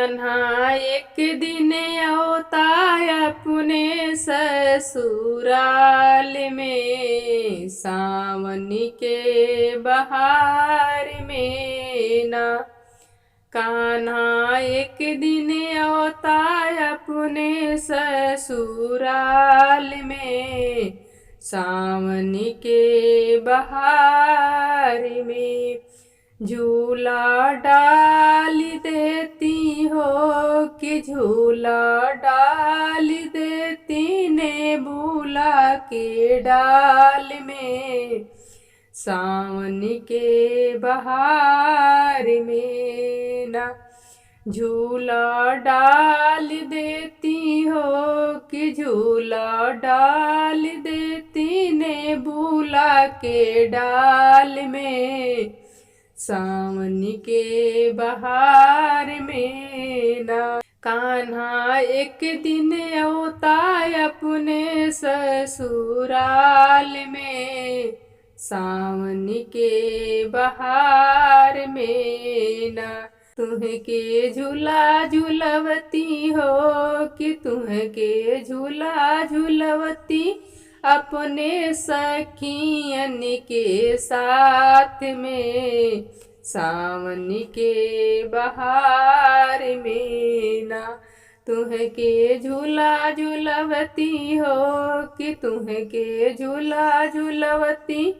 कान्हा एक दिन औता अपने ससुराल में, सावन के बहार में ना। कान्हा एक दिन औता अपने ससुराल में, सावन के बहार में। झूला डाल देती हो कि झूला डाल देती ने बुला के डाल में, सावन के बहार में ना। झूला डाल देती हो कि झूला डाल देती ने बुला के डाल में, सावन के बहार में ना। कान्हा एक दिन औता अपने ससुराल में, सावन के बहार में ना। तुहके झूला झूलवती हो कि तुहके झूला झूलवती अपने सखियन के साथ में, सावन के बहार में ना। तुहके झूला झूलवती हो कि तुहके झूला झूलवती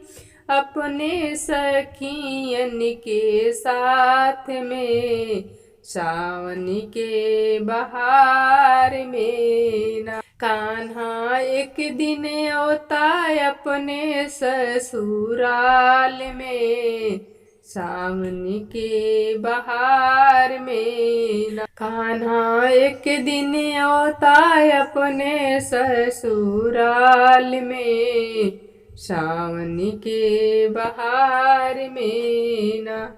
अपने सखियन के साथ में, सावन के बहार में ना। कान्हा एक दिन औता अपने ससुराल में, सावन के बहार में ना। कान्हा एक दिन औता अपने ससुराल में, सावन के बहार में ना।